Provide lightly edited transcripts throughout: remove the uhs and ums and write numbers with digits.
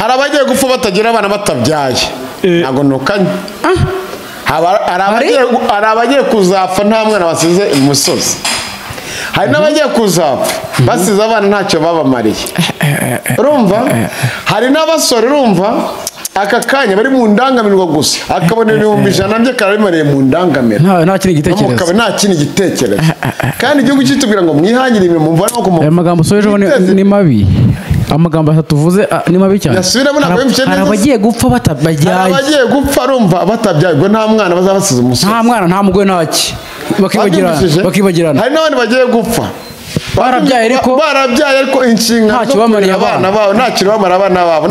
hari abagiye gupfa batagira abana batabyaye ntago nukanye hari abagiye kuzapfa nta mwana basize imusozi hari n'abagiye kuzapfa basize abana ntacyo babamariye urumva hari n'abasore urumva aka kanya bari mu ndangamirwa gusa akabona ibihumbi 100 bye karabimariye mu ndangamira nta kindi gitekerezo nta kindi gitekerezo kandi igihugu cyitubwira ngo mwihangire imirimo muvana no aya magambo soje ni mabi amagambo atatuvuze ni mabi cyane hari abagiye gupfa batabyaye abagiye gupfa urumva batabyaye ngo nta mwana bazabasize umusozi nta mwana nta mugore ntaki bakibagirana hari n'abandi bagiye gupfa barabyaye ariko inshingano ntacyo bamariye abana babo ntacyo bamara abana babo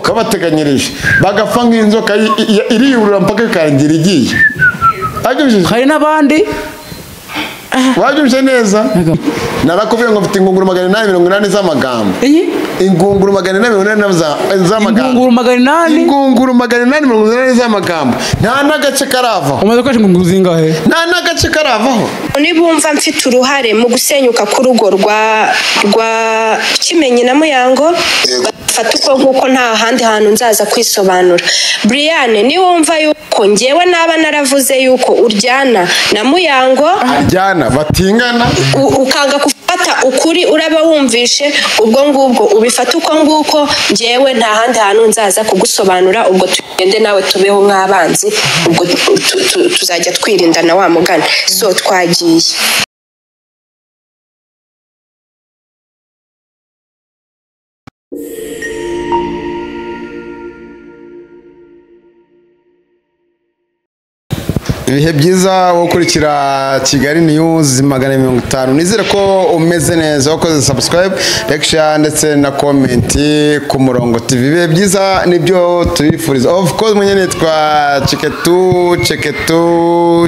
babateganyirije bagapfa nk'inzoka iriyurura mpaka ikarangira igiye hari n'abandi wabyumvise neza narakubwiye ngo mfite ingunguru 880 z'amagambo ingunguru 880 z'amagambo ingunguru 880 z'amagambo nta n'agace karavaho umaze kwasha ingunguru zingahe nta n'agace karavaho nibumva mfite uruhare mu gusenyuka k'urugo rwa Kimenyi na Muyango fata uko nkuko nta handi hantu nzaza kwisobanura Brian ni wumva yuko ngewe naba naravuze yuko uryana na Muyango aryana batingana ukanga kufata ukuri uraba wumvishe ubwo ngubwo ubifata uko nguko ngewe nta handi hantu nzaza kugusobanura ubwo tugende nawe tubeho nk'abanzi ubwo tuzajya twirindana wa mugani so twagiye ibihe byiza wo kurikira Kigali News 50 nizere ko umeze neza wakoze subscribe like share ndetse na comment ku Murongo TV ibihe byiza nibyo tubifuriza of course mwenye nitwa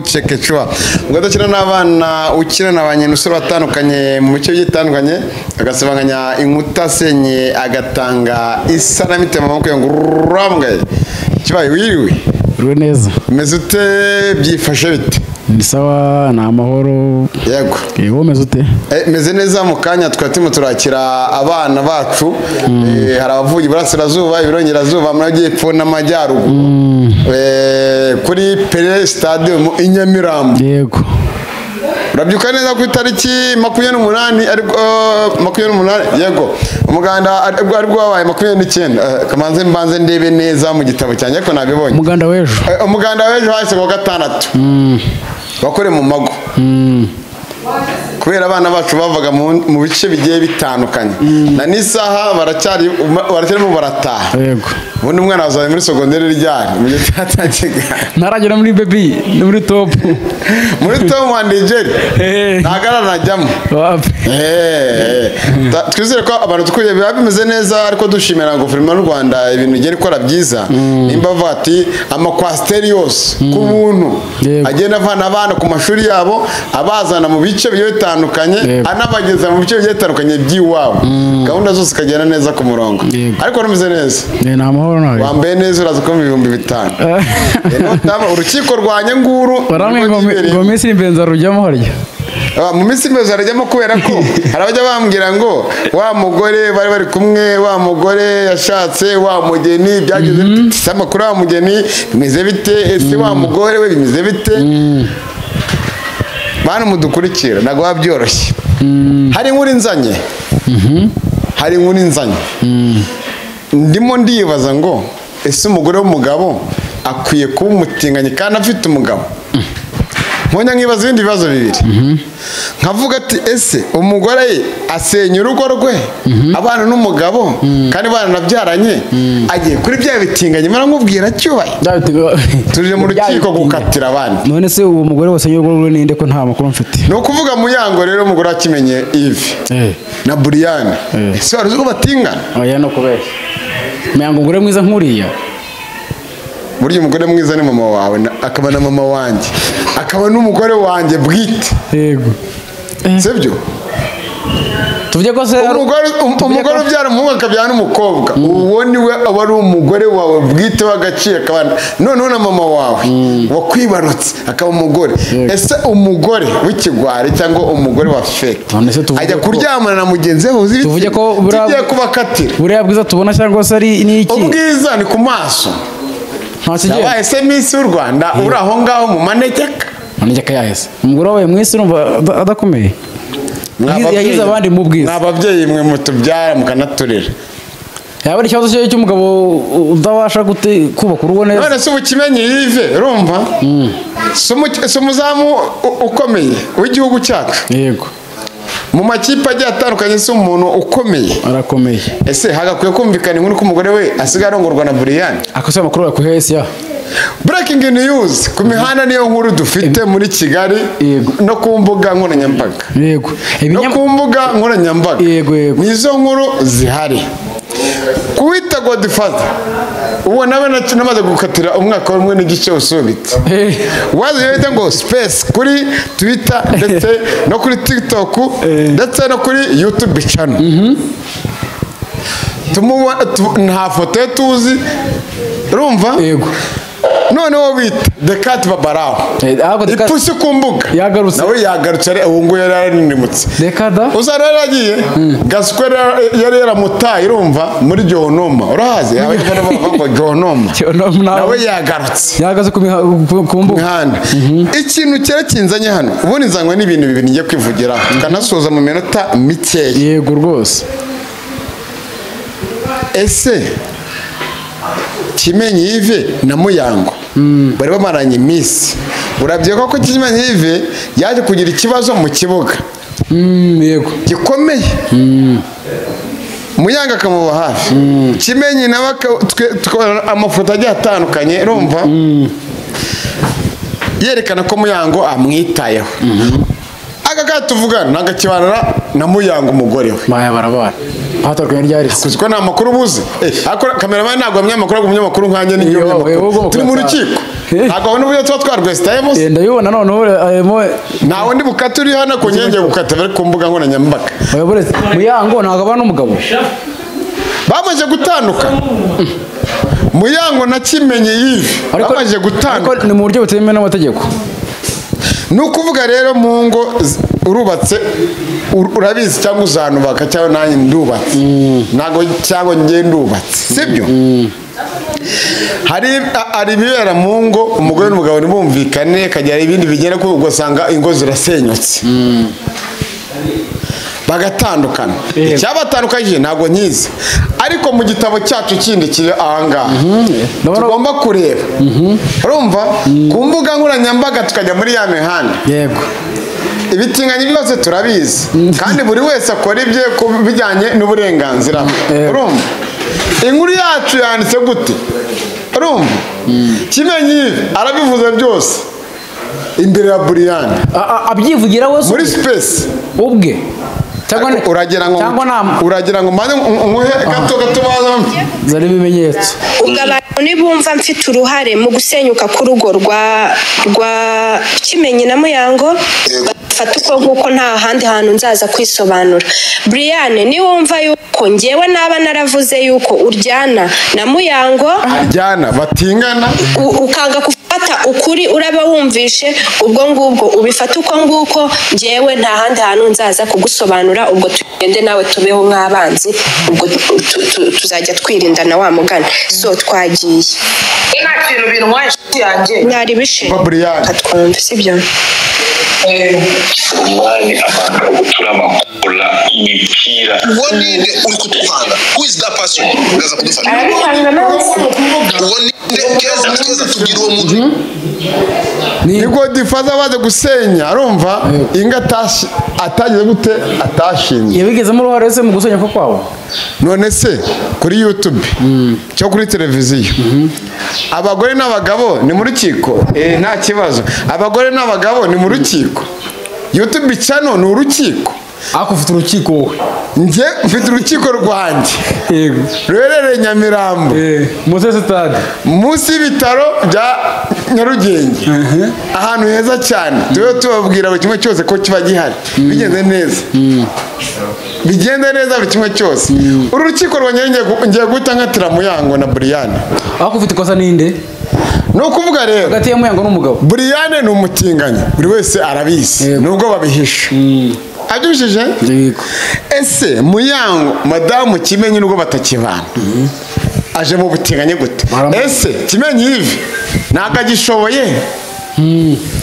Chekechwa ngo dakina n'abana ukina n'abanyenusoro batandukanye mu bice bitandukanye agasabanganya inkuta senye agatanga isanamitema mako ngurambwe kibaye wiriwe neza meze ute byifashe bite ni sawa na amahoro yego wowe meze ute meze neza mu kanya twatimo turakira abana bacu hari abavuye burasirazuba ibirongerazuba amajyepfo n'amajyaruguru kuri Pele Stadium Inyamirambo yego urabyuka neza ku itariki 28 ariko 28 yego umuganda ariko wabaye 29 kamanze mbanze ndebe neza mu gitabo cyanjye ariko nabibonye umuganda w'ejo hase ku gatandatu bakore mu mago kubera abana bacu bavaga mu bice bigiye bitandukanye na nisaha baracyarimo barataha yego ubundi umwana wazaye muri secondaire ryari mu gihe cyatakiga ntaragera muri baby muri top wa Nigeria ntagarara najyamo twizere ko abantu tukuye biba bimeze neza ariko dushimira ngo guverinoma y'u Rwanda ibintu igera ikora byiza nimba bavuga ati amakwasiteri yose ku buntu agenda avana abana ku mashuri yabo abazana mu bice bigiye bitandukanye anabageza mu bice bigiye bitandukanye by'iwabo gahunda zose kagenda neza ku murongo ariko rumeze neza ni amahoro nawe wambaye neza uraza ko 5,000 urukiko rwa Nyanguru ngo minsi imbenza rujyamo harya mu minsi imbenza rujyamo kubera ko harabajya bambwira ngo wa mugore bari kumwe wa mugore yashatse wa mugeni byagize amakuru wa mugeni bimeze bite ese wa mugore we bimeze bite bana mudukurikira nago babyoroshye hari inkuru nzanye ndimo ndibaza ngo ese umugore w'umugabo akwiye kuba umutinganye kandi afite umugabo Mponya nkibaza ibindi bibazo bibiri nkavuga ati ese umugore asenya urugo rwe abana n'umugabo kandi baranabyaranye agiye kuri bya bitinganye mara nkubwira cyubaye tuje mu rukiko gukatira abandi none se uwo mugore wasenya urugo rwe ninde ko nta makuru mfite no kuvuga Muyango rero umugore akimenye Yves na Brian ese waruzi ko batingana oya no kubeshya Muyango ngure mwiza nkuriya burya umugore mwiza ni mama wawe akaba na mama wanjye akaba n'umugore wanjye bwite yego sibyo tuvuge ko se umugore ubyara umuhungu akabyara n'umukobwa uwo niwe aba ari umugore wawe bwite w'agaciro akabana noneho na mama wawe wakwibarutse akaba umugore ese umugore w'ikigwari cyangwa umugore wa feke ajya kuryamana na mugenzi we uzi tuvuge ko tugiye kubakatira buriya bwiza tubona cyangwa se ari n'iki ubwiza ni ku maso yabaye se Miss y'u Rwanda uri aho ngaho mu manegeka yahise umugore wawe mwisi urumva adakomeye yagize abandi mu bwiza n'ababyeyi mwe mutubyara mukanaturira yaba ari ikibazo cy'umugabo udabasha kubaka urugo neza none se ubukimenyi yive urumva si umuzamu ukomeye w'igihugu cyacu yego mu makipe agiye atandukanye si umuntu ukomeye arakomeye ese hagakwiye kumvikana inkuru ko umugore we asigaye arongorwa na Brian akose amakuru ya kuhesi ya breaking news ku mihanda niyo nkuru dufite muri Kigali no ku mbuga nkoranyambaga yego no ku mbuga nkoranyambaga yego nizo nkuru zihari kuwita Godfather uwo nawe namaze gukatira umwaka umwe n'igice usubitse wazi yita ngo space kuri Twitter ndetse no kuri TikTok ndetse no kuri YouTube channel nta foto tuzi urumva yego noneho bita Decat Babaraho ipusi ku mbuga nawe yagarutse ubu ngubu yari yaranimutse Dekada uzara yaragiye gaswe yari yaramutaye urumva muri Gihonoma urahazi abana bavuga Gihonoma nawe yagarutse yagaze ku mbuga ikintu cyera kinzanye hano ubundi nzanywe n'ibintu bibiri ngiye kwivugiraho tukanasoza mu minota mikeya yego rwose ese Kimenyi Yves na Muyango bari bamaranye iminsi urabyibuka ko Kimenyi Yves yaje kugira ikibazo mu kibuga yego gikomeye Muyango akamuba hafi Kimenyi nawe amafoto agiye atandukanye urumva yerekana ko Muyango amwitayeho aka tuvugana nagakibanana na Muyango umugore we baya barabara hatarukanye ryari kuziko nta makuru buze akora cameraman ntabwo amnyamakuru umunyamakuru nkanye n'inyo turi mu rukiko ntabwo abona uburyo tuba twarwesitayemo ndabibona noneho nawe ndi bukata uri hano ku nyenge gukata bari ku mbuga nkoranyambaga Muyango ntabwo abana n'umugabo bamaze gutandukana Muyango na Kimenyi Yves bamaze gutandukana ni mu buryo butemewe n'amategeko ni ukuvuga rero mu ngo urubatse urabizi cyangwa uzanubaka cyangwa nanjye ndubatse ntabwo cyangwa njye ndubatse sibyo hari ibibera mu ngo umugore n'umugabo ntibumvikane kagira ibindi bigera ko ugasanga ingo zirasenyutse bagatandukana icyabatandukanye ntabwo nkizi ariko mu gitabo cyacu kindi kiri ahangaha tugomba kureba urumva ku mbuga nkoranyambaga tukajya muri ya mihanda yego ibitinganyi byose turabizi kandi buri wese akora ibye ku bijyanye n'uburenganzira urumva inkuru yacu yanditse gute urumva Kimenyi arabivuze byose imbere ya Brian abyivugira we muri space ubwe uragira ngo maze umuhe gato baza zari ibimenyetso ubwo abantu nibumva mfite uruhare mu gusenyuka k'urugo rwa Kimenyi na Muyango bafata uko nk'uko nta handi hantu nzaza kwisobanura Brian niwumva yuko ngewe naba naravuze yuko uryana na Muyango aryana batingana ukanga gufata ukuri uraba wumvishe ubwo ngubwo ubifata uko nguko ngewe nta handi hantu nzaza kugusobanura ubwo tugende nawe tubeho nk'abanzi ubwo tuzajya twirindana wa mugani so twagiye nta kintu bintwaye yanjye mwari bishe katwumva sibyo umwanya abantu turamakura imipira uwo ninde uri kutuvanga who is that person uraza kudufasha uwo ninde keza tugira uwo muntu ni Godfather baje gusenya arumva inga atagize gute atashinze yabigezemo uruhare se mu gusenya ko kwawo none se kuri YouTube cyo kuri televiziyo abagore n'abagabo ni mu rukiko nta kibazo abagore n'abagabo ni mu rukiko YouTube channel ni urukiko ako ufite urukiko wowe njye mfite urukiko rwanjye yego rurereye Nyamirambo munsi stade munsi y'ibitaro bya Nyarugenge ahantu heza cyane tubabwira buri kimwe cyose ko kiba gihari bigenze neza bigende neza buri kimwe cyose uru rukiko ngiye guhita nkatira Muyango na Brian aho kufite ikosa ninde ni ukuvuga rero hagati ya Muyango n'umugabo Brian ni umutinganyi buri wese arabizi nubwo babihisha abyujije ese Muyango madamu Kimenyi nubwo batakibana aje mu butinganye gute ese Kimenyi ivi ntago agishoboye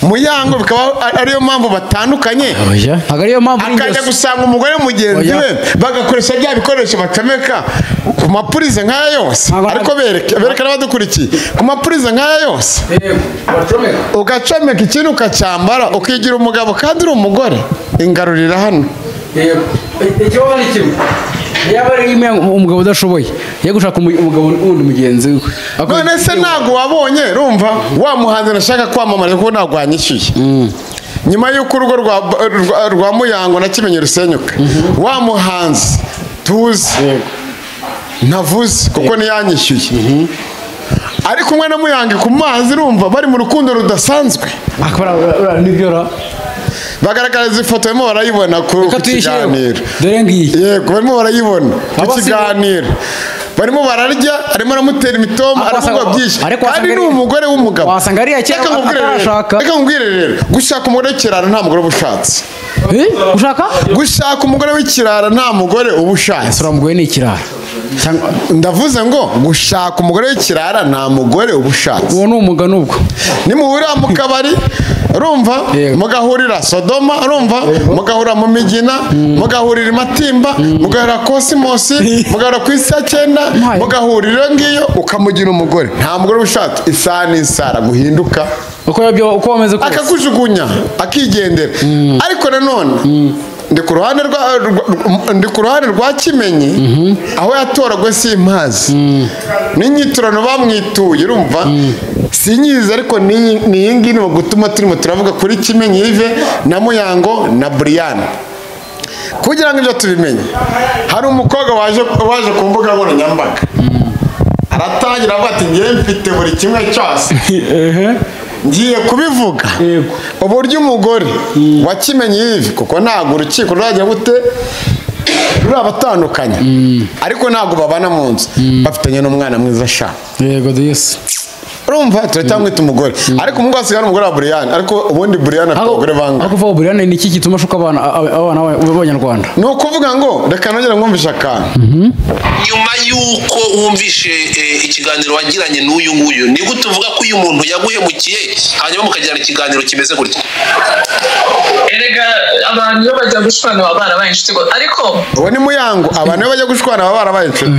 Muyango bikaba ariyo mpamvu batandukanye ariyo mpamvu akajya gusanga umugore mugenzi we bagakoresha bya bikoresho bacomeka ku mapurize nk'aya yose ariko berekana badukurikiye ku mapurize nk'aya yose ugacomeka ikintu ukacyambara ukigira umugabo kandi uri umugore ingarurira hano ikibazo ni kimwe yaba ari umugabo udashoboye yo gushaka umugabo wundi mugenzi we none se ntabwo wabonye rumva wa muhanzi nashaka kwamamariza kuko ntabwo wanyishyuye nyuma y'uko urugo rwa Muyango na Kimenyi rusenyuka wa muhanzi tuzi ntavuze kuko ntiyanyishyuye ari kumwe na Muyango ku mazi rumva bari mu rukundo rudasanzwe bagaragariza ifoto barimo barayibona ku kiganiro dore ngiyi yego barimo barayibona ku kiganiro barimo bararya arimo aramutera imitoma aravuga byinshi kandi ni umugore w'umugabo wasanga ari yakera atarashaka reka nkubwire rero gushaka umugore w'ikirara nta mugore ubushatse gushaka umugore w'ikirara nta mugore ubushatse umugore ni ikirara ndavuze ngo gushaka umugore w'ikirara nta mugore ubushatse uwo ni umugani ubwo nimuhurira mu kabari urumva mugahurira Sodoma urumva mugahurira mu Migina mugahurira Matimba mugahurira Cosmos mugahurira ku isi ya 9 mugahurira ngiyo ukamugira umugore nta mugore ubushatse isani isara guhinduka uko wameze kose akakujugunya akigendera ariko nanone ndi ku ruhande rwa Kimenyi aho yatoragwe simpazi n'inyiturano bamwituye urumva sinyiza ariko ni iyi ngiyi ni gutuma turimo turavuga kuri Kimenyi Yves na Muyango na Brian kugira ngo ibyo tubimenye hari umukobwa waje ku mbuga nkoranyambaga aratangira avuga ati ngiye mfite buri kimwe cyose ngiye kubivuga uburyo umugore wa Kimenyi Yves kuko ntabwo urukiko rurajya gute rurabatandukanya ariko ntabwo babana mu nzu bafitanye n'umwana mwiza sha yego disi urumva turatamwita umugore ariko umugore asigara umugore wa Brian ariko ubundi Brian afite abagore banga ariko vuba Brian ni iki gituma shuka abana b'abanyarwanda ni ukuvuga ngo reka nongera mwumvisha akantu nyuma y'uko wumvishe ikiganiro wagiranye n'uyu nguyu ni gute uvuga ko uyu muntu yaguhemukiye hanyuma mukagirana ikiganiro kimeze gutya erega abantu iyo bajya gushwana baba barabaye inshuti ariko uwo ni Muyango abantu iyo bajya gushwana baba barabaye inshuti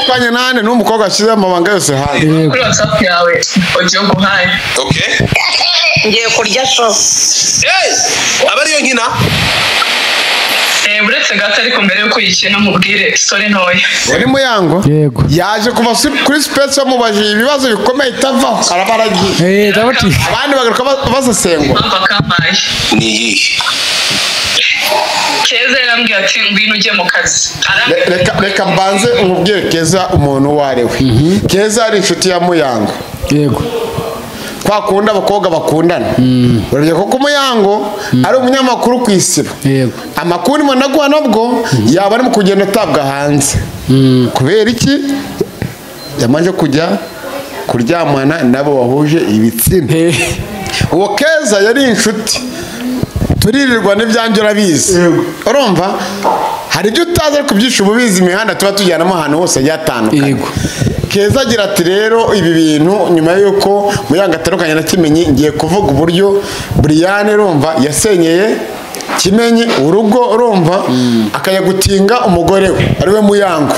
twanye nane n'umukobwa ashize amabanga yose hanze kuri WhatsApp yawe ujye guhaye okay ngiye kurya so abariyo nkina uretse gato ariko mbere yuko yikina mubwire story ntoya wari Muyango yego yaje kuva kuri space bamubajije ibibazo bikomeye itavaho arabaragiye abandi bagaruka basesengwa bakampaye ni iyihe Keza yarambwiye ati ngwino ujye mu kazi reka mbanze umubwire Keza umuntu uwo ari we Keza ari inshuti ya Muyango yego twakunda abakobwa bakundana urabye ko Muyango ari umunyamakuru ku isibo amakuru mo naguha nabwo yaba ari mu kugenda atabwa hanze kubera iki yamaje kujya kuryamana nabo wahuje ibitsina uwo Keza yari inshuti turirirwa n'ibyanjye urabizi urumva hari ibyo utazi ariko byinshi ububizi imihanda tuba tujyanamo ahantu hose yatandukanye Keza agira ati rero ibi bintu nyuma y'uko Muyango atandukanye na Kimenyi ngiye kuvuga uburyo Brian urumva yasenyeye Kimenyi urugo urumva akajya gutinga umugore we ariwe Muyango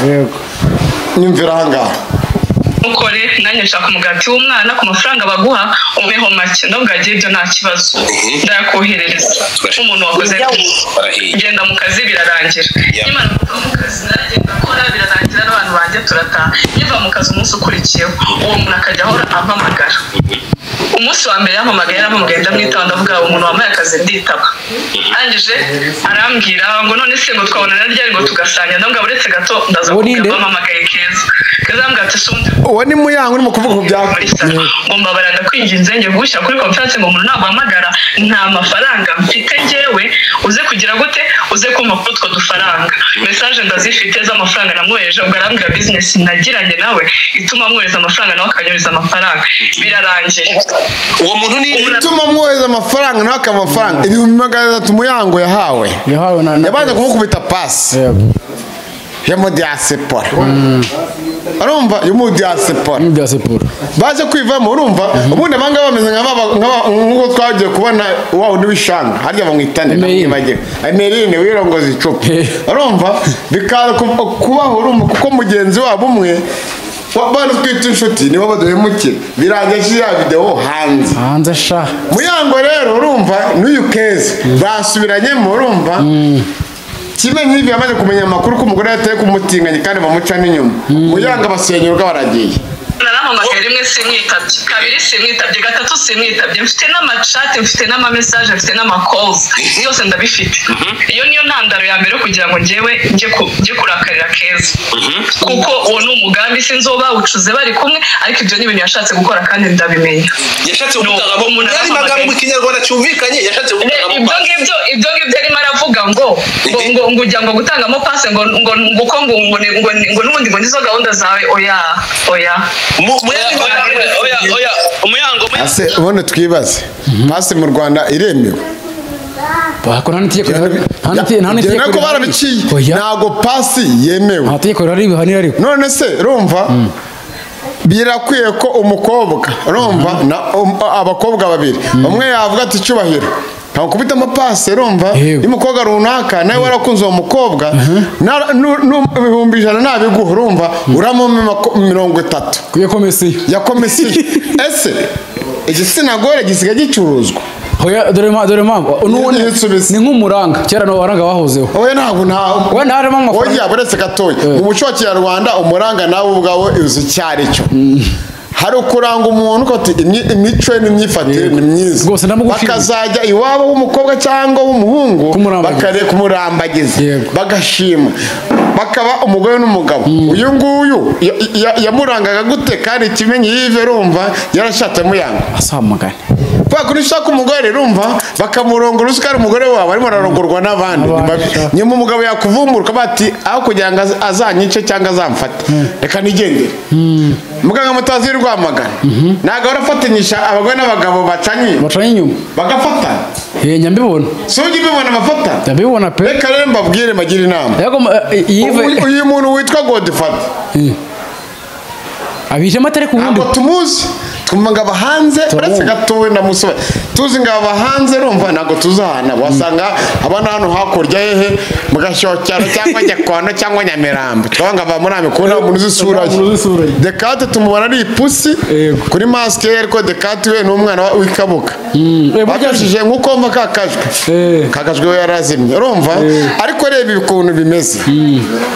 nyumvira ahangaha ukore nanjye nshaka umugati w'umwana ku mafaranga baguha ubeho make ndabwagiye ibyo nta kibazo ndayakoherereza nk'umuntu wakoze ngenda mu kazi birarangira nyuma mu kazi naragenda akora birarangira n'abantu banjye turataha niva mu kazi umunsi ukurikiyeho uwo muntu akajya ahora ampamagara umunsi wa mbere yampamagaye ndamwitaba ndavuga umuntu wambaye akazi nditaba arangije arambwira ngo none se ngo twabonana ryari ngo tugasanga ndabwira uretse gato ndaza kugira bampamagaye Keza ambwira ati uwo ni Muyango urimo kuvuga ku byawe ngo mbabara ndakwinginze njye gushyira kuri conference ngo umuntu naguhamagara nta mafaranga mfite njyewe uze kugira gute uze kumpa kuri utwo dufaranga message ndazifite z'amafaranga namwohereje ubwo arambwira business nagiranye nawe ituma mwohereza amafaranga nawe akanyohereza amafaranga birarangiye uwo muntu ni ituma mwohereza amafaranga nawe akamafaranga 300 Muyango yahawe yabaje kumukubita pasi ya modiasepora urumva y'umudiasepora baje kwivamo urumva ubundi abanga bameze nk'uko twagiye kubona wawo n'ibishanga harya bamwitane n'image Emeline wirongoza icupa urumva bikaza kubaho urumva kuko mugenzi wabo umwe bano twita inshuti nibo baduhemukira birangiye ya video hanze sha Muyango rero urumva n'uyu keza basubiranyemo urumva kimwe nk'ibi yamaze kumenya amakuru ko umugore yateye kumutinganye kandi bamuca n'inyuma Muyango abasenyurwa baragiye narahamagaye rimwe simwitabye kabiri simwitabye gatatu simwitabye mfite n'amachat mfite n'amamessage mfite n'amakalls yose ndabifite iyo niyo ntandaro ya mbere kugira ngo njyewe njye kurakarira keza kuko uwo ni umugambi sinzoba ucuze bari kumwe ariko ibyo ni ibintu yashatse gukora kandi ndabimenya yashatse gutanga umuntu ari magambo mu kinyarwanda cyumvikanye yashatse gutanga ibyo ngibyo arimo aravuga ngo ujya ngo gutangamo pase ngo n'ubundi ngo nizo gahunda zawe oya Muyango ase ubone twibaze pasi mu Rwanda iremewe bakora n'itegeko nako barabiciye ntago pasi yemewe amategeko raribihanira ariko none se urumva birakwiye ko umukobwa urumva abakobwa babiri umwe yavuga ati cyubahiro ntakubita amapasi urumva y'umukobwa runaka nawe warakunze uwo mukobwa n'ibihumbi 100 nabiguha urumva uramo 30 ya komisiyo ese igitsina gore gisiga gicuruzwa hoya dore mpamvu ni nk'umuranga kera no waranga bahozeho hoya ntabwo we ntarimo amafaranga hoya buretse gatoya mu muco wa Kinyarwanda umuranga nawe ubwawe uzi cyari cyo hari ukuranga umuntu ko ati imico n'imyifatire ni myiza bakazajya iwabo w'umukobwa cyangwa w'umuhungu bakare kumurambagiza bagashima bakaba umugore n'umugabo uyu nguyu yamurangaga gute kandi ikimenyi yive rumva yarashatse Muyango asamagane kwa kuri shaka umugore rumva bakamurongora usikari umugore wawe arimo ararongorwa n'abandi nyuma umugabo yakuvumburuka bati aho kugira ngo azanyice cyangwa azamfate reka nigendere muganga mutazi Rwamagana naga barafatanyisha abagore n'abagabo bacanye inyuma bagafatana nyambibona soje bibona amafata nyambibona pe reka rero mbabwire magira inama uyu muntu witwa Godfather abije amatare ku wundi tumuzi twumva abahanze uretse gatowe na musore tuzi ngo abahanze rumva nago tuzahana wasanga abana hano hakurya hehe mugashocyaro cyangwa Nyakono cyangwa Nyamirambo twanga aba muri amikona umuntu uzisura Dekate tumubona ari ipusi kuri maske ariko Dekate we n'umwana w'ikabuka bagashije nkuko mva kakajwe we yarazimye urumva ariko reba ibikuntu bimeze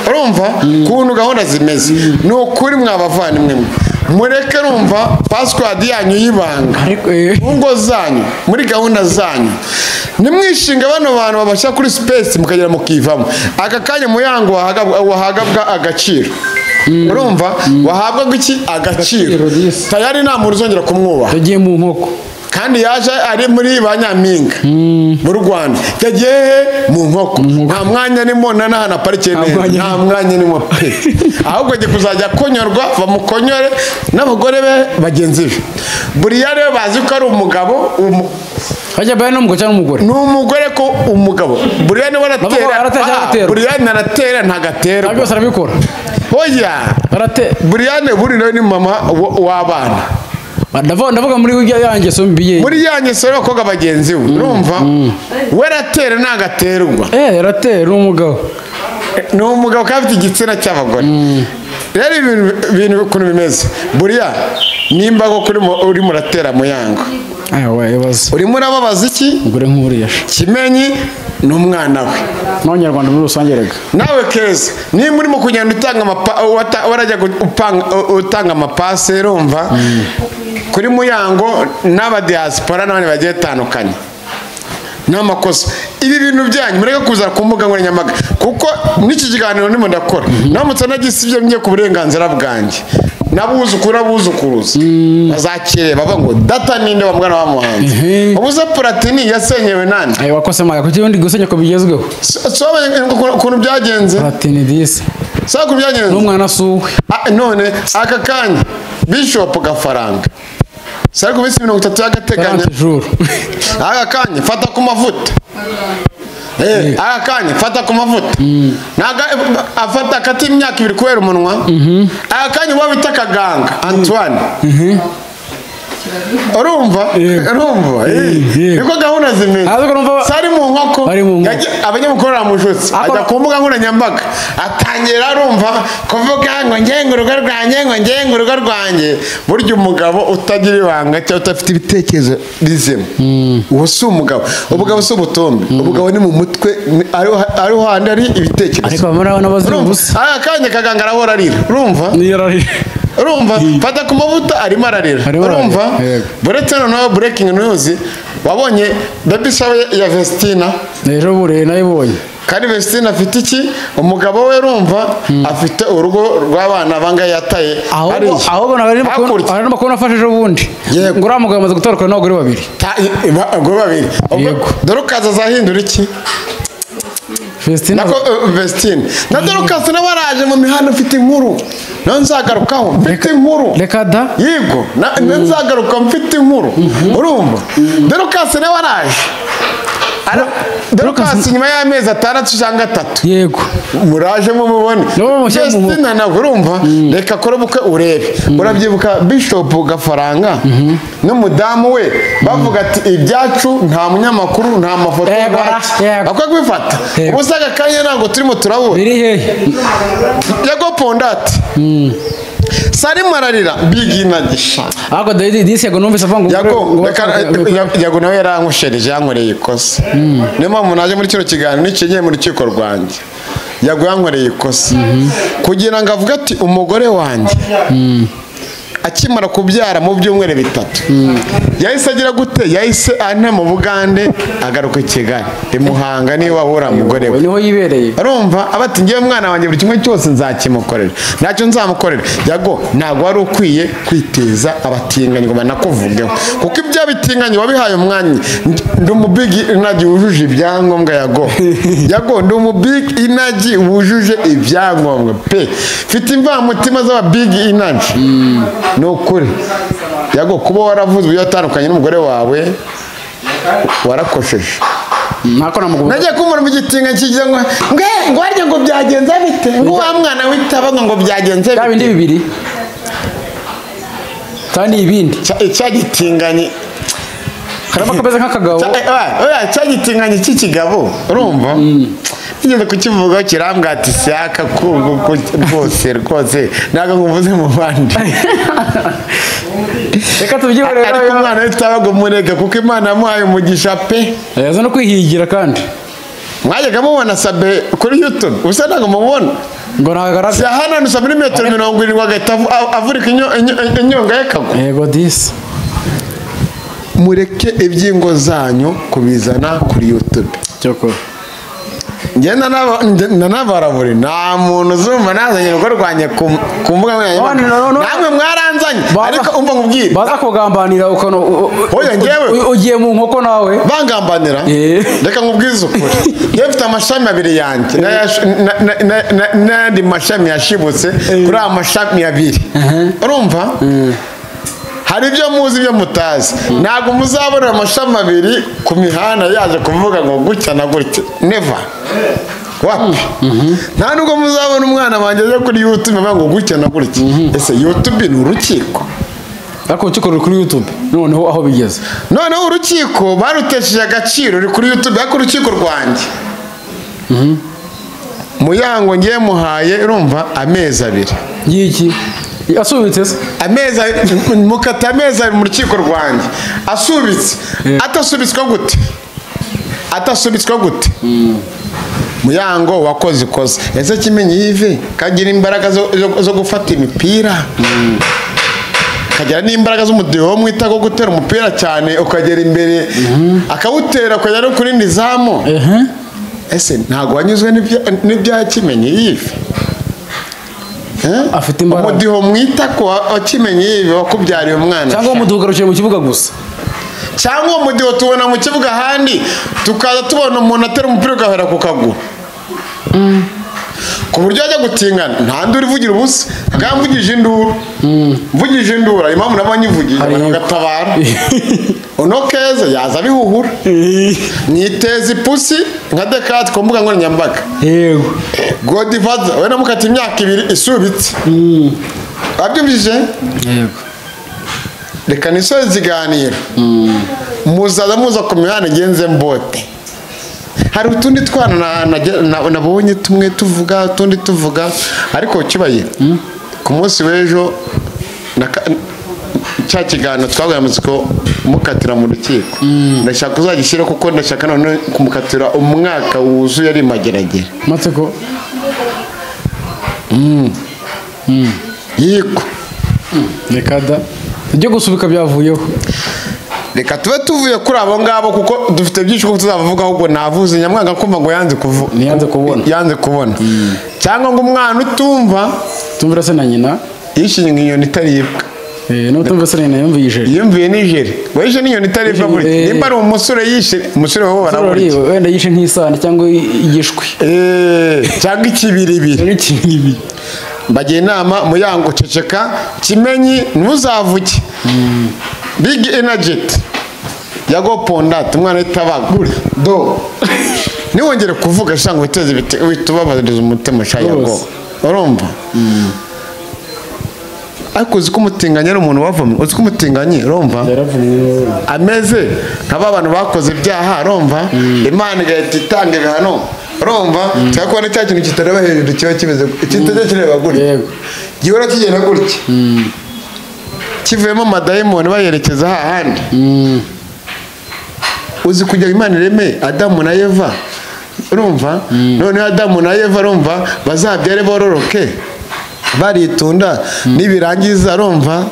urumva kuntu gahunda zimeze no kuri mwabavana imwe mureke rumva password yanyu yibanga ngo zanyu muri gahunda zanyu nimwishinga bano bantu babasha kuri space mukagera mukivamo aka kanya Muyango wahagabwa agaciro urumva wahabwa iki agaciro tayari nta muntu uzongera kumwubaha yagiye mu nkoko kandi yaje ari muri Banyampinga mu Rwanda yagiye mu nkoko nta mwanya nimo nana parike nta mwanya nimo ahubwo giye kuzajya konyorwa bamukonyore n'abagore be bagenzi be buriya rero bazi ko ari umugabo hajya baye n'umugore cyangwa umugore n'umugore ko umugabo buriya ni waratera buriya naratera ntagatera byose arabikora hoya buriya buri ni mama w'abana ndavuga muri yanjye sombiye muri yanjye sore koga bagenzi we urumva we ratera nagaterwa ratera umugabo ni umugabo kafite igitsina cy'abagore rero ibintu kuntu bimeze buriya nimba ko kuri uri muratera Muyango urimo urababaza iki ngure nkuriya kimenyi n'umwana we n'abanyarwanda muri rusange rega nawe keza nimba urimo kugenda warajya utanga amapase urumva kuri Muyango n'abadiaspora n'abandi bagiye tandukanye n'amakosa ibi bintu byanyu mureke kuza ku mbuga nkoranyambaga kuko n'iki kiganiro ndimo ndakora namutse nagisibye mye ku burenganzira bwanjye n'abuzukuruza bazakireba bavuga ngo data ninde wa mwana w'umuhanzi ubuze Platini yasenyewe nande wakose maga kuki undi gusenya ko bigezweho so ukuntu byagenze Platini disi sako ukuntu byagenze n'umwana suwe none aka kanya Bishop Gafaranga sari ku bisi 30 y'agateganya aka kanya fata ku mavuta aka kanya fata ku mavuta naga afata kati imyaka 2 kubera umunwa aka kanya wabita Kaganga Antoine urumva niko gahunda zimeze sari mu nkoko abanyamukorera mu jotsi ajya ku mbuga nkoranyambaga atangira arumva kuvuga ngo ngenga urugo rwanjye burya umugabo utagira ibanga cyangwa utafite ibitekerezo bizima uwo si umugabo si ubutombe umugabo ni mu mutwe ariho handi ari ibitekerezo ariko bamara bazira ubusa akanya Kaganga arahora arira urumva fata ku mavuta arimo ararira urumva buretse noneho breaking news wabonye baby shower ya Vestina rero bure nayibonye kandi Vestina afite iki umugabo we urumva afite urugo rw'abana banga yataye ahubwo nabari makuru afashije ubundi ngo uramugabo amaze gutoroka n'abagore babiri dore ukaza zahindura iki Vestina na Dorcas nabaraje mu mihanda ufite inkuru nzagarukaho mfite inkuru reka da yego nzagaruka mfite inkuru urumva Dorcas nabaraje Dorcas nyuma y'amezi 6 cyangwa 3 yego muraje mu mubone Vestina nawe urumva reka kora bukwe urebe urabyibuka Bishop Gafaranga n'umudamu we bavuga ati ibyacu nta munyamakuru nta mafoto akwa kwifata ubusaga kanya ntabwo turimo turabura biri hehe yago pondati sari mararira bigi nagisha ako disi yago numvise avanga yago nawe yarankushereje yankoreye ikosa niyo mpamvu naje muri kino kiganiro n'ikigiye mu rukiko rwanjye yago yankoreye ikosa kugira ngo avuge ati umugore wanjye akimara kubyara mu byumweru 3 yahise agira gute yahise ante mu Bugande agaruka i Kigali Muhanga niwe wahura umugore we niho yibereye urumva abati ngiye mwana wanjye buri kimwe cyose nzakimukorera ntacyo nzamukorera yago ntago wari ukwiye kwiteza abatinganye ngo banakuvugeho kuko ibya bitinganye wabihaye umwanya ndi umubigi inaji wujuje ibyangombwa yago ndi umubigi inaji wujuje ibyangombwa pe mfite imvamutima z'aba big inaji nukuri yago kuba waravuze uyo atandukanye n'umugore wawe warakosheje nako namugubu nagiye kumura mu gitinga kigira ngo warya ngo byagenze bite ngo wa mwana witaba ngo byagenze bite bindi bibiri kandi ibindi cya gitinganye karama kabeza nk'akagabo cyagitinganye cy'ikigabo urumva igeze kukivuga kirambwa ati saka rwose ntabwo nguvuze mu bandi reka tubyihore rero ariko umwana witabaga umurega kuko Imana yamuhaye umugisha pe yaza no kwihigira kandi mwajyaga mubona Sabe kuri YouTube ubusa ntabwo mubona ngo ntagaragara si hano Sabe muri metero 70 agahita avurika inyonga y'akagwa yego disi mureke ibyingo zanyu kubizana kuri YouTube cyoko ngenda nanabaraburi nta muntu uzumva nazanye urugo rwanye ku mbuga nkoranyambaga namwe mwaranzanye ariko umva nkubwire baza kugambanira ukano oya ngewe ugiye mu nkoko nawe bangambanira reka nkubwize ukuri yewe mfite amashami 2 yanjye n'andi mashami yashibutse kuri aya mashami 2 urumva hari ibyo muzi ibyo mutazi ntabwo muzabona amashami 2 ku mihanda yaje kuvuga ngo gutya na gutya never wapi nta nubwo muzabona umwana wanjye aje kuri YouTube ngo gutya na gutya ese YouTube ni urukiko ariko urukiko ruri kuri YouTube noneho aho bigeze noneho urukiko barutesheje agaciro ruri kuri YouTube ariko urukiko rwanjye Muyango ngiye muhaye urumva amezi 2 yiki asubitse se mukata amezi mu rukiko rwanjye asubitse atasubitswe gute Muyango wakoze ikosa ese kimenye yive kagira imbaraga zo gufata imipira kagira n'imbaraga z'umudiho mwita go gutera umupira cyane ukagera imbere akawutera ukajya no kuri nizamo ese ntago wanyuzwe n'ibya kimenye yive afite imbaraga umudiho mwita ko wakimenye wakubyariye umwana cyangwa umudiho ugarukiye mu kibuga gusa cyangwa umudiho tubona mu kibuga ahandi tukaza tubona umuntu atera umupira ugahera ku kaguru ku buryo ajya gutingana nta nduru ivugira ubusa akaba mvugije induru mvugije induru ayo mpamvu nabo nyivugiye bagatabara uno keza yaza bihuhura mwiteza ipusi nka dekati ku mbuga nkoranyambaga yego Godfather we namukata imyaka 2 isubitse wabyumvise yego reka nisoze ikiganiro muzaza muza ku mihanda igenze mbote hari utundi twana nabonye tumwe tuvuga tundi tuvuga ariko kibaye ku munsi w'ejo cya kiganiro twaguye amatsiko mukatira mu rukiko ndashaka uzagishyira kuko ndashaka none kumukatira umwaka wuzuye ari mageragere matsiko yego reka da ibyo gusubika byavuyeho reka tube tuvuye kuri abo ngabo kuko dufite byinshi ko tuzabavuga ahubwo navuze nyamwanga kumva ngo yanze kubona cyangwa ngo umwana utumva tumvira se na nyina yishinye inyoni itaribwa n'utumva se na nyina yumviye nijeri wishe n'inyoni itaribwa buri nimba ari umusore yishe umusore wabo baraburiye wenda yishe nk'isano cyangwa igishwi cyangwa ikibiribiri bagiye inama muyango ceceka kimenyi ntuzavuge Big Energet yago pondate umwana itabagura do niwongere kuvuga shanga biteze bitubabariza umutima shayago urumva ariko uzi ko umutinganye ari umuntu wavumwe uzi ko umutinganye urumva ameze nk'aba bantu bakoze ibyaha urumva Imana igahita itanga ibihano urumva cyakora ni cya kintu kitareba hejuru kiba kimeze kitajya kireba gutya gihora kigenda gutya kivuyemo amadayimoni bayerekeza hahandi uzi kujya Imana ireme Adamu na Eva urumva none Adamu na Eva urumva bazabyare bororoke baritunda nibirangiza urumva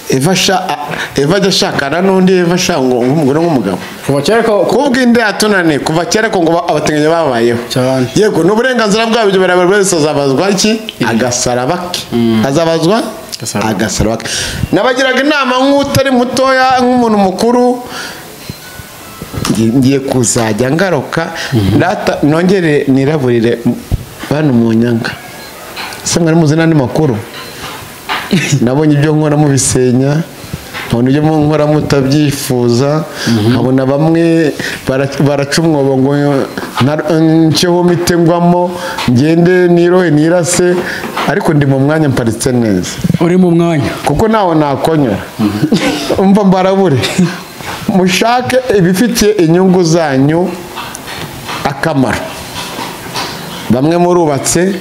Eva ajya ashakana n'undi Eva ashanga umugore n'umugabo kuva kera ko kubw'inde atunane kuva kera ko ngo abatinganye babayeho yego n'uburenganzira bwabo ibyo barabara bose azabazwa iki agasarabake azabazwa agasarabake nabagiraga inama nk'utari mutoya nk'umuntu mukuru ngiye kuzajya ngaruka nongere niraburire bano mu nyanga se mwari muzi n'andi makuru nabonye ibyo nkora mu bisenya nkabona ibyo nkora mutabyifuza nkabona bamwe baraca umwobo ngo nceho mitengwamo ngende nirohe nirase ariko ndi mu mwanya mparitse neza uri mu mwanya kuko nawe nakonyora umva mbarabure mushake ibifitiye inyungu zanyu akamaro bamwe murubatse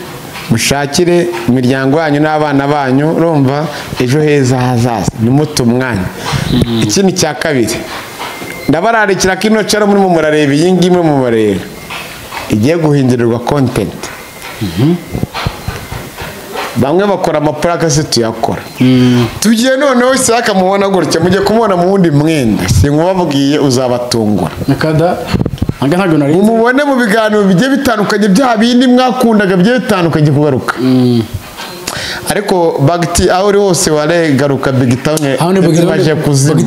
mushakire imiryango yanyu n'abana banyu urumva ejo heza hazaza nimuta umwanya ikindi cya kabiri ndabararikira ko ino cara muri murareba iyi ngiyi mu bareba igiye guhindurirwa content bamwe bakora amapuraka se tuyakora tugiye noneho isaka mubona gutya mujye kumubona mu wundi mwenda sinkubabwiye uzabatungura umubone mu biganiro bigiye bitandukanye bya bindi mwakundaga bigiye bitandukanye kugaruka ariko bagiti aho uri hose waregaruka Big Town yaje kuzima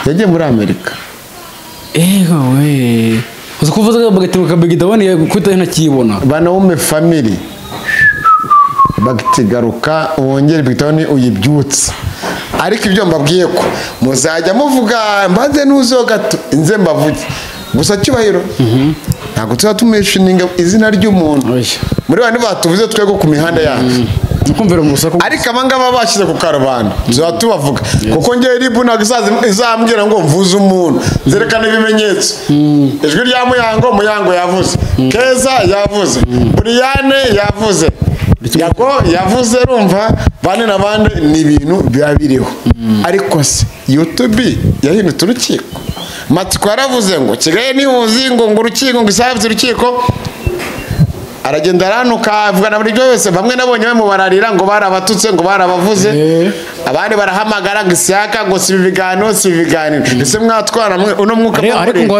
yagiye muri Amerika we uzi kuvuza bagati Big Town kwita ntakibona bana wo me family bagiti garuka wongere Big Town uyibyutse ariko ibyo mbabwiye ko muzajya muvuga mbanze nuzo gato inze mbavuge gusa cyubahiro ntabwo tuzatumeshininga izina ry'umuntu muri bane batuvuze twego ku mihanda yacu ukumvira mu rusako ariko abangaba bashyize ku karubanda tuzatubavuga kuko ngiye ribu ntabwo izambwira ngo mvuze umuntu zerekana ibimenyetso ijwi rya muyango yavuze keza yavuze buriyane yavuze yago yavuze rumva bane n'abandi ni ibintu biba biriho ariko se YouTube yahindutse urukiko Matiko yaravuze ngo Kigali nihuzi ngo urukiko ngo isabye urukiko aragenda aranuka avugana buri byose bamwe nabonye mu bararira ngo barabatutse ngo barabavuze abandi barahamagara ngo ishyaka ngo si ibiganiro ese mwatwara uno mwuka ariko ngo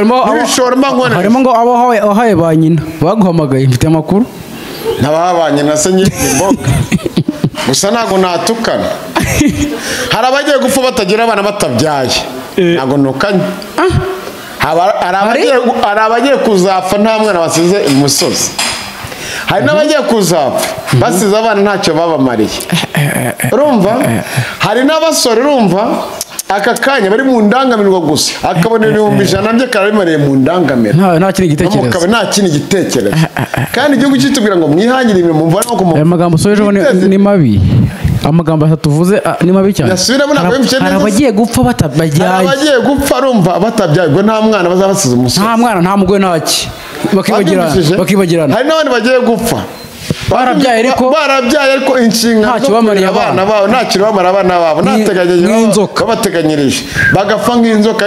harimo ngo abo haye ba nyina baguhamagaye mfite amakuru nababanye na se nyine imboga gusa ntago natukana hari abagiye gupfa batagira abana batabyaye ntago nukanye hari abagiye kuzapfa nta mwana basize imusozi hari n'abagiye kuzapfa basize abana ntacyo babamariye urumva hari n'abasore urumva aka kanya bari mu ndangamirwa gusa akabona ibihumbi 100 bye karabimariye mu ndangamira nta kindi gitekerezo nta kindi gitekerezo kandi igihugu kitubwira ngo mwihangire imirimo muvana no aya magambo soje ni mabi amagambo atatuvuze ni mabi cyane hari abagiye gupfa batabyaye hari abagiye gupfa urumva batabyaye ngo nta mwana bazabasize umusozi nta mwana nta mugore ntaki bakibagirana hari n'abandi bagiye gupfa barabyaye ariko inshingano ntacyo bamariye abana babo ntacyo bamara abana babo nateganyije babateganyirije bagapfa nk'inzoka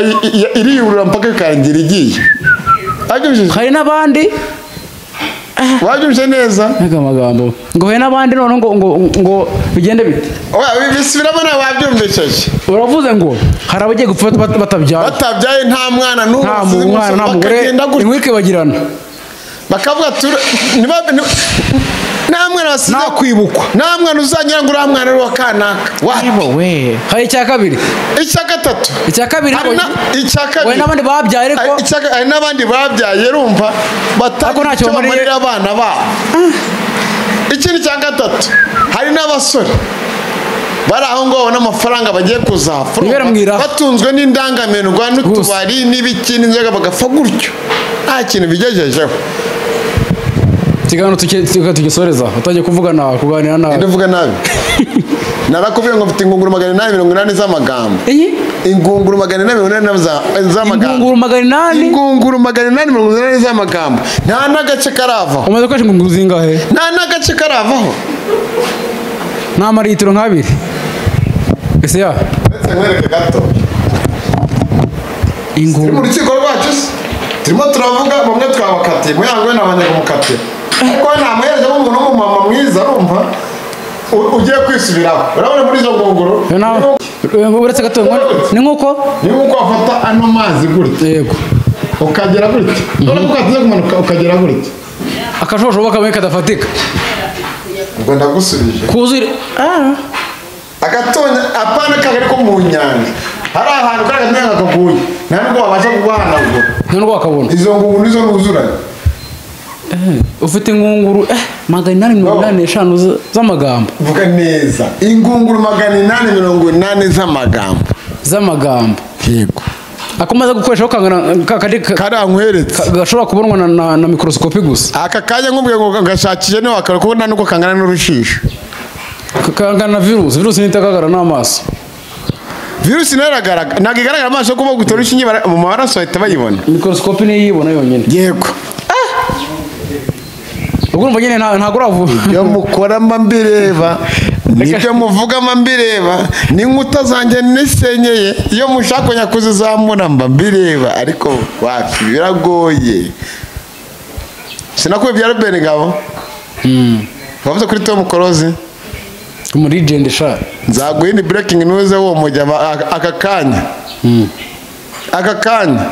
iriyurura mpaka ikarangira igiye hari n'abandi wabyumvise neza amagambo ngo hari n'abandi none ngo bigende bite bisubiramo nawe wabyumvishije uravuze ngo hari abagiye gupfa batabyaye nta mwana n'ubu nta mugore inkwi bagirana bakavuga nta mwana wasize kwibukwa nta mwana uzanyura ngo uriya mwana ari uwa kanaka we hari icya kabiri icya gatatu we n'abandi babyaye ariko hari n'abandi babyaye rumva ntacyo bamarira abana babo ikindi cya gatatu hari n'abasore bari aho ngaho n'amafaranga bagiye kuzapfa batunzwe n'indangamirwa n'utubari n'ibiki n'inzoga bagapfa gutyo nta kintu bigejejeho ikiganiro tugisoreza utajya kuganira nabi ndavuga nabi narakubwiye ngo mfite ingunguru 880 z'amagambo ingunguru 880 z'amagambo ingunguru 880 z'amagambo nta n'agace karavaho umaze kwasha ingunguru zingahe nta n'agace karavaho nta maritiro nk'abiri ese ya ndetse nkwereke gato ingunguru mu rukiko rwacu turimo turavuga bamwe twabakatiye muyango n'abanyagumukatiye ariko nta muherezo w'umuntu w'umumama mwiza urumva ugiye kwisubiraho urabona muri izo ngunguru uretse gato ni nk'uko wafata ano mazi gutya yego ukagera gutya urabona ko katiye kumanuka ukagera gutya akashosho bakamwe kadafatika ubwo ndagusubije kuzira agatonya apana kagari ko mu nyanja hari ahantu kari agatanya kaguye nta nubwo wabasha kubahanagura nta nubwo wakabona izo ngunguru nizo nuzuranye ufite ingunguru 885 z'amagambo vuga neza ingunguru 880 z'amagambo yego akomaze gukoresha kangana karankweretse gashobora kubonwa na microscope gusa aka kanya nkubwiye ngo gashakije ne wakara kubona nuko kangana n'urushisho kangana virus nitagaragara n'amaso virusi naragaragara ntabwo igaragara amaso kuba gutora inshinge mu maraso ahita bayibona microscope niyo yibona yonyine yego ubwo urumva nyine ntabwo uravuga iyo mukora mbireba nibyo muvuga mbireba n'inkuta zanjye nisenyeye iyo mushaka nyakuzizamura mbireba ariko wapi biragoye sinakuye bya Robert Ngabo wavuze kuri Tom Close muri legend sha nzaguye ni breaking news wo mujya aka kanya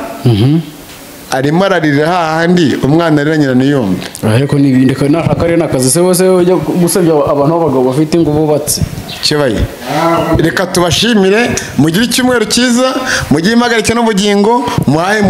arimo ararira hahandi umwana arira niyombe ariko nibinde kandi nakari nakazi se bose ujya gusebya abantu b'abagabo bafite ingufu batse kibaye reka tubashimire mugire icyumweru cyiza mugire impagarike n'ubugingo muhaye